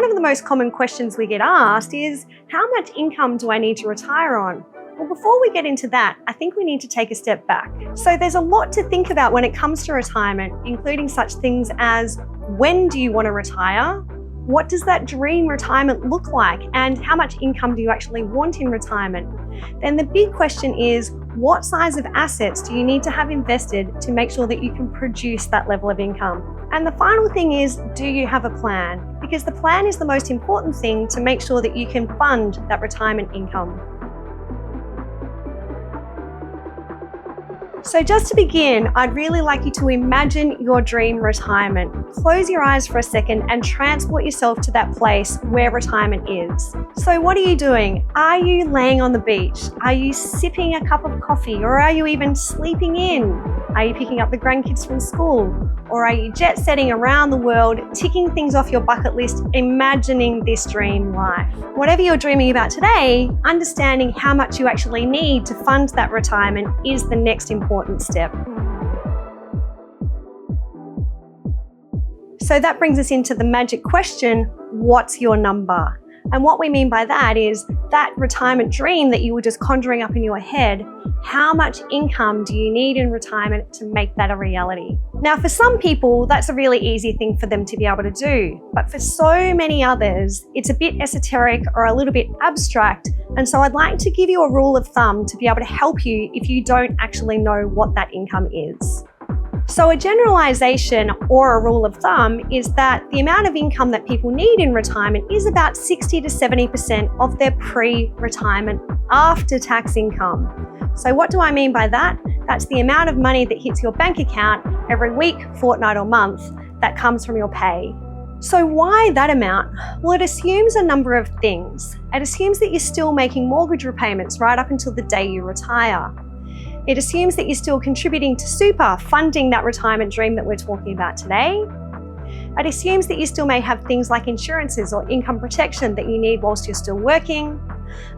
one of the most common questions we get asked is, how much income do I need to retire on? Well, before we get into that, I think we need to take a step back. So there's a lot to think about when it comes to retirement, including such things as, when do you want to retire? What does that dream retirement look like? And how much income do you actually want in retirement? Then the big question is, what size of assets do you need to have invested to make sure that you can produce that level of income? And the final thing is, do you have a plan? Because the plan is the most important thing to make sure that you can fund that retirement income. So just to begin, I'd really like you to imagine your dream retirement. Close your eyes for a second and transport yourself to that place where retirement is. So what are you doing? Are you laying on the beach? Are you sipping a cup of coffee? Or are you even sleeping in? Are you picking up the grandkids from school? Or are you jet setting around the world, ticking things off your bucket list, imagining this dream life? Whatever you're dreaming about today, understanding how much you actually need to fund that retirement is the next important step. So that brings us into the magic question, what's your number? And what we mean by that is that retirement dream that you were just conjuring up in your head, how much income do you need in retirement to make that a reality? Now, for some people, that's a really easy thing for them to be able to do. But for so many others, it's a bit esoteric or a little bit abstract. And so I'd like to give you a rule of thumb to be able to help you if you don't actually know what that income is. So a generalization or a rule of thumb is that the amount of income that people need in retirement is about 60 to 70% of their pre-retirement after-tax income. So what do I mean by that? That's the amount of money that hits your bank account every week, fortnight or month that comes from your pay. So why that amount? Well, it assumes a number of things. It assumes that you're still making mortgage repayments right up until the day you retire. It assumes that you're still contributing to super, funding that retirement dream that we're talking about today. It assumes that you still may have things like insurances or income protection that you need whilst you're still working.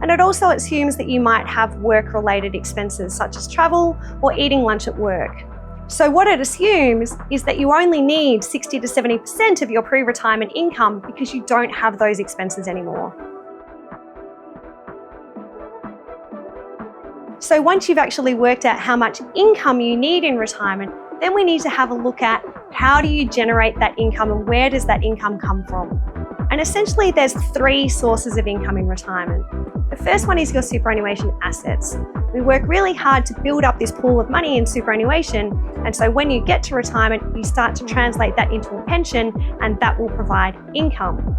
And it also assumes that you might have work-related expenses such as travel or eating lunch at work. So what it assumes is that you only need 60 to 70% of your pre-retirement income because you don't have those expenses anymore. So once you've actually worked out how much income you need in retirement, then we need to have a look at how do you generate that income and where does that income come from? And essentially there's three sources of income in retirement. The first one is your superannuation assets. We work really hard to build up this pool of money in superannuation, and so when you get to retirement, you start to translate that into a pension, and that will provide income.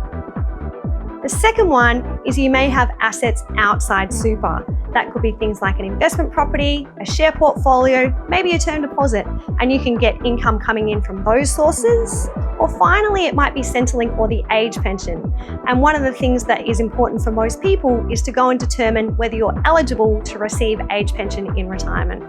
The second one is you may have assets outside super. That could be things like an investment property, a share portfolio, maybe a term deposit, and you can get income coming in from those sources. Or finally, it might be Centrelink or the age pension. And one of the things that is important for most people is to go and determine whether you're eligible to receive age pension in retirement.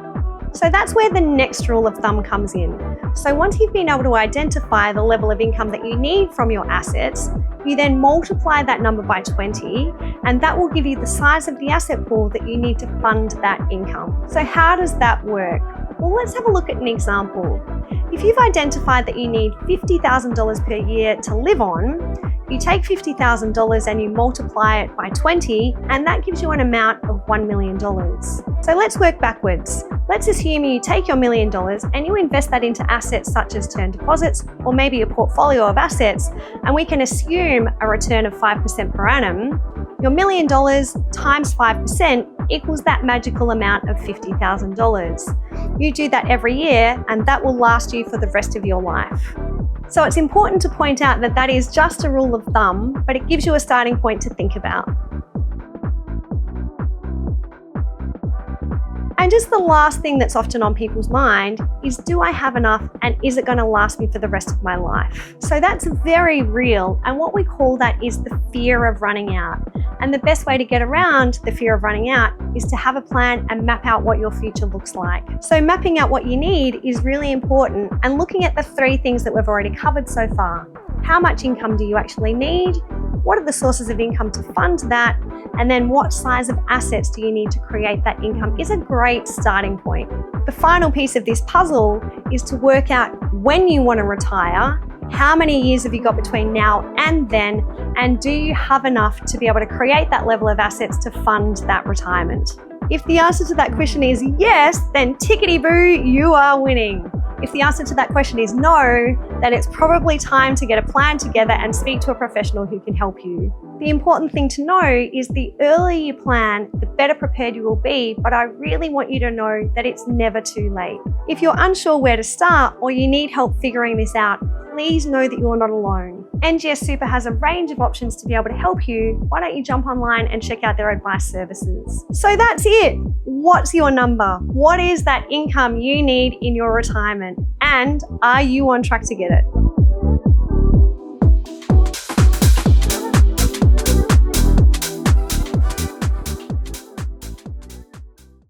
So that's where the next rule of thumb comes in. So once you've been able to identify the level of income that you need from your assets, you then multiply that number by 20, and that will give you the size of the asset pool that you need to fund that income. So how does that work? Well, let's have a look at an example. If you've identified that you need $50,000 per year to live on, you take $50,000 and you multiply it by 20, and that gives you an amount of $1 million. So let's work backwards. Let's assume you take your $1 million and you invest that into assets such as term deposits or maybe a portfolio of assets, and we can assume a return of 5% per annum. Your $1 million times 5% equals that magical amount of $50,000. You do that every year, and that will last you for the rest of your life. So it's important to point out that that is just a rule of thumb, but it gives you a starting point to think about. And just the last thing that's often on people's mind is, do I have enough and is it going to last me for the rest of my life? So that's very real, and what we call that is the fear of running out. And the best way to get around the fear of running out is to have a plan and map out what your future looks like. So mapping out what you need is really important, and looking at the three things that we've already covered so far. How much income do you actually need? What are the sources of income to fund that? And then what size of assets do you need to create that income is a great starting point. The final piece of this puzzle is to work out when you want to retire How many years have you got between now and then? And do you have enough to be able to create that level of assets to fund that retirement? If the answer to that question is yes, then tickety-boo, you are winning. If the answer to that question is no, then it's probably time to get a plan together and speak to a professional who can help you. The important thing to know is the earlier you plan, the better prepared you will be, but I really want you to know that it's never too late. If you're unsure where to start or you need help figuring this out, please know that you're not alone. NGS Super has a range of options to be able to help you. Why don't you jump online and check out their advice services? So that's it. What's your number? What is that income you need in your retirement? And are you on track to get it?